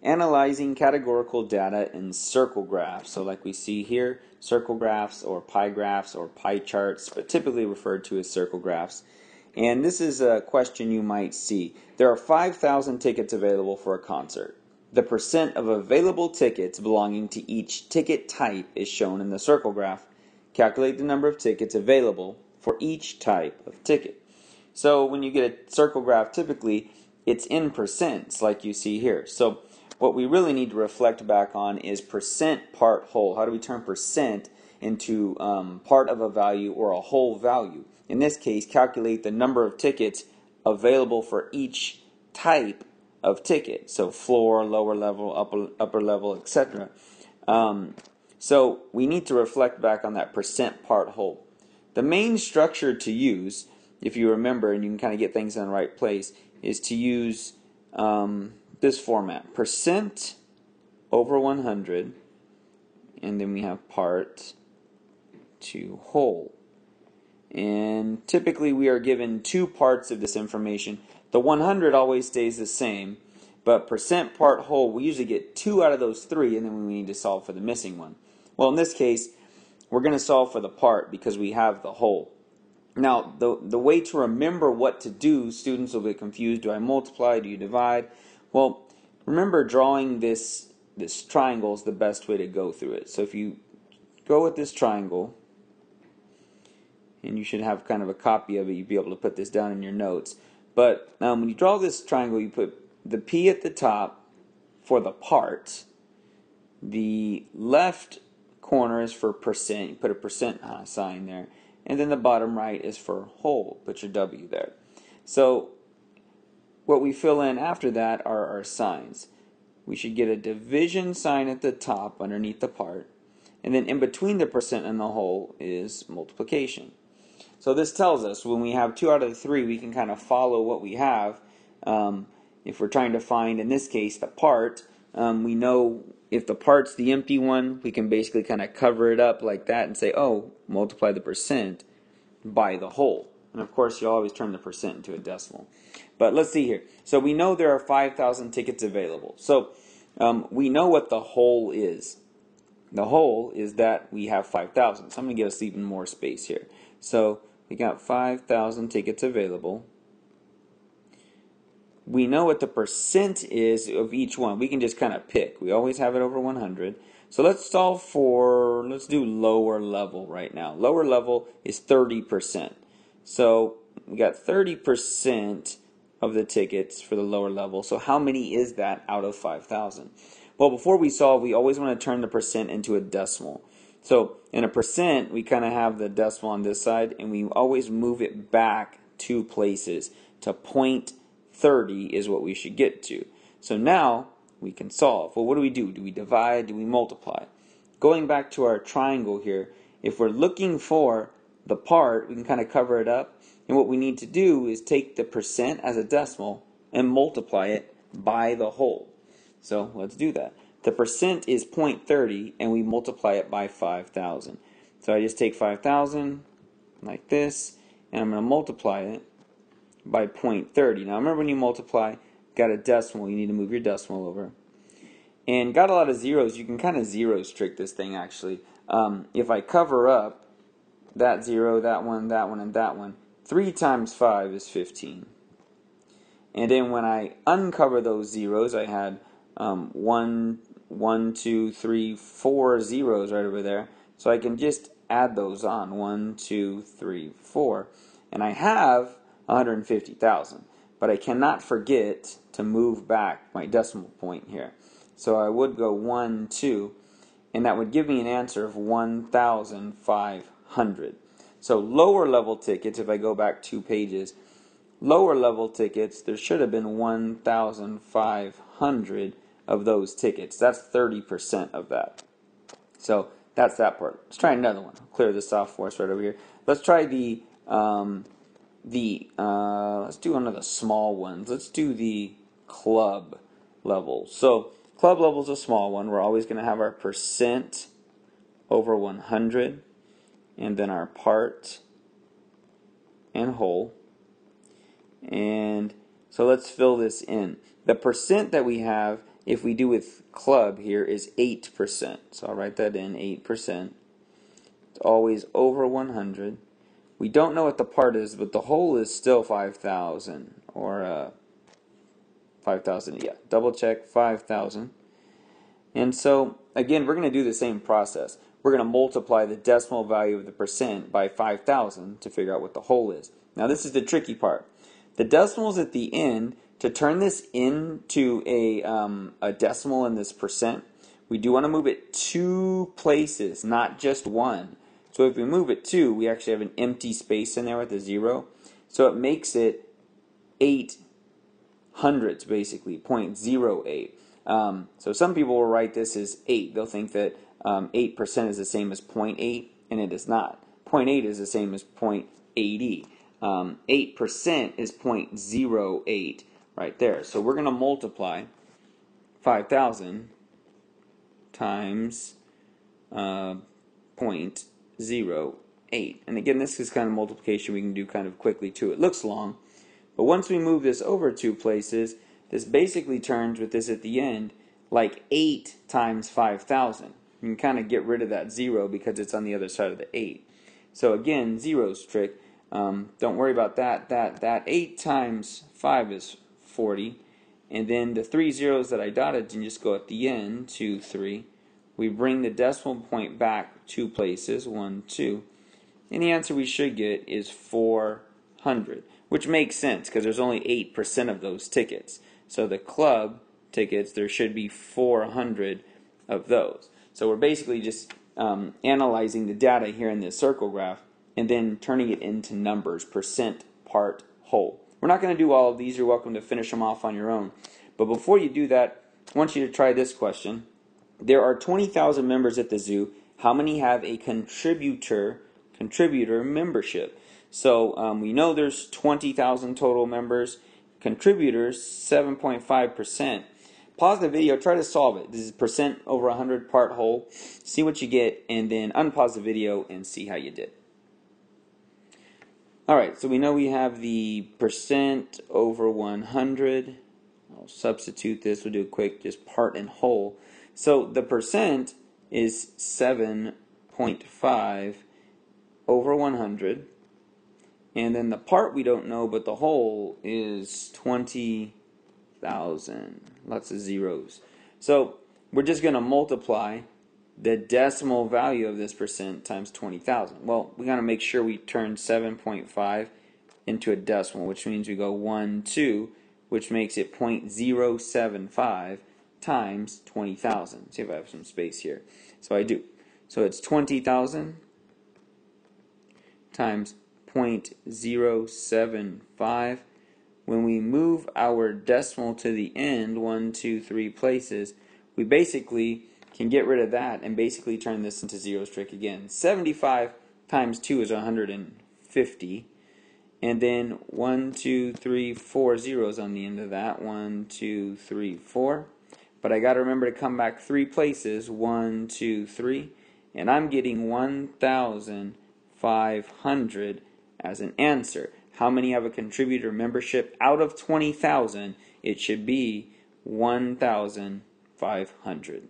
analyzing categorical data in circle graphs. So like we see here, circle graphs or pie charts, but typically referred to as circle graphs. And this is a question you might see. There are 5,000 tickets available for a concert. The percent of available tickets belonging to each ticket type is shown in the circle graph. Calculate the number of tickets available for each type of ticket. So when you get a circle graph, typically it's in percents like you see here. So what we really need to reflect back on is percent part whole. How do we turn percent into part of a value or a whole value? In this case, calculate the number of tickets available for each type of ticket. So floor, lower level, upper level, etc. So we need to reflect back on that percent part whole. The main structure to use, if you remember, and you can kind of get things in the right place, is to use this format: percent over 100, and then we have part to whole. And typically we are given two parts of this information. The 100 always stays the same, but percent part whole, we usually get 2 out of those 3, and then we need to solve for the missing one. Well, in this case, we're going to solve for the part because we have the whole. Now, the way to remember what to do, students will get confused. Do I multiply? Do you divide? Well, remember, drawing this triangle is the best way to go through it. So if you go with this triangle, and you should have kind of a copy of it, you'd be able to put this down in your notes. But when you draw this triangle, you put the P at the top for the part. The left corner is for percent. You put a percent sign there. And then the bottom right is for whole. Put your W there. So what we fill in after that are our signs. We should get a division sign at the top underneath the part. And then in between the percent and the whole is multiplication. So this tells us when we have 2 out of the 3, we can kind of follow what we have. If we're trying to find, in this case, the part, we know if the part's the empty one, we can basically kind of cover it up like that and say, oh, multiply the percent by the whole. And of course, you always turn the percent into a decimal. But let's see here. So we know there are 5,000 tickets available. So we know what the whole is. The whole is that we have 5,000. So I'm going to give us even more space here. So we got 5,000 tickets available. We know what the percent is of each one. We can just kind of pick. We always have it over 100. So let's solve for, let's do lower level right now. Lower level is 30%. So we got 30% of the tickets for the lower level. So how many is that out of 5,000? Well, before we solve, we always want to turn the percent into a decimal. So in a percent, we kind of have the decimal on this side, and we always move it back 2 places to 0.30 is what we should get to. So now we can solve. Well, what do? Do we divide? Do we multiply? Going back to our triangle here, if we're looking for the part, we can kind of cover it up. And what we need to do is take the percent as a decimal and multiply it by the whole. So let's do that. The percent is 0.30, and we multiply it by 5,000. So I just take 5,000 like this, and I'm going to multiply it by 0.30. Now remember, when you multiply, got a decimal, you need to move your decimal over. And got a lot of zeros, you can kind of zero trick this thing actually. If I cover up that 0, that one, and that one, 3 times 5 is 15. And then when I uncover those zeros, I had 1, 2, 3, 4 zeros right over there. So I can just add those on. 1, 2, 3, 4. And I have 150,000. But I cannot forget to move back my decimal point here. So I would go 1, 2, and that would give me an answer of 1,500. So lower level tickets, if I go back 2 pages, lower level tickets, there should have been 1,500 of those tickets. That's 30% of that. So that's that part. Let's try another one. I'll clear this off for us right over here. Let's try let's do one of the small ones. Let's do the club level. So club level is a small one. We're always going to have our percent over 100, and then our part and whole. And so let's fill this in. The percent that we have if we do with club here, is 8%. So I'll write that in, 8%. It's always over 100. We don't know what the part is, but the whole is still 5,000, or 5,000, yeah. Double check, 5,000. And so, again, we're going to do the same process. We're going to multiply the decimal value of the percent by 5,000 to figure out what the whole is. Now, this is the tricky part. The decimals at the end, to turn this into a decimal in this percent, we do want to move it 2 places, not just 1. So if we move it 2, we actually have an empty space in there with a 0. So it makes it 8 hundredths, basically, 0.08. So some people will write this as 8. They'll think that 8% is the same as 0.8, and it is not. 0.8 is the same as 0.80. 8% is 0.08 right there. So we're going to multiply 5,000 times 0.08. And again, this is kind of multiplication we can do kind of quickly too. It looks long, but once we move this over 2 places, this basically turns, with this at the end, like 8 times 5,000. You can kind of get rid of that 0 because it's on the other side of the 8. So again, zero's trick. Don't worry about that. That 8 times 5 is 40. And then the 3 zeros that I dotted can just go at the end, 2, 3. We bring the decimal point back 2 places, 1, 2. And the answer we should get is 400, which makes sense because there's only 8% of those tickets. So the club tickets, there should be 400 of those. So we're basically just analyzing the data here in this circle graph and then turning it into numbers, percent, part, whole. We're not going to do all of these. You're welcome to finish them off on your own. But before you do that, I want you to try this question. There are 20,000 members at the zoo. How many have a contributor membership? So we know there's 20,000 total members. Contributors, 7.5%. Pause the video, try to solve it. This is percent over 100, part whole. See what you get, and then unpause the video and see how you did. Alright, so we know we have the percent over 100. I'll substitute this. We'll do a quick just part and whole. So the percent is 7.5 over 100. And then the part we don't know, but the whole is 20,000. Lots of zeros. So we're just going to multiply the decimal value of this percent times 20,000. Well, we got to make sure we turn 7.5 into a decimal, which means we go 1, 2, which makes it 0.075 times 20,000. See if I have some space here. So I do. So it's 20,000 times 0.075. When we move our decimal to the end, 1, 2, 3 places, we basically can get rid of that and basically turn this into zeros trick again. 75 times 2 is 150. And then 1, 2, 3, 4 zeros on the end of that. 1, 2, 3, 4. But I got to remember to come back 3 places. 1, 2, 3. And I'm getting 1,500 as an answer. How many have a contributor membership? Out of 20,000, it should be 1,500.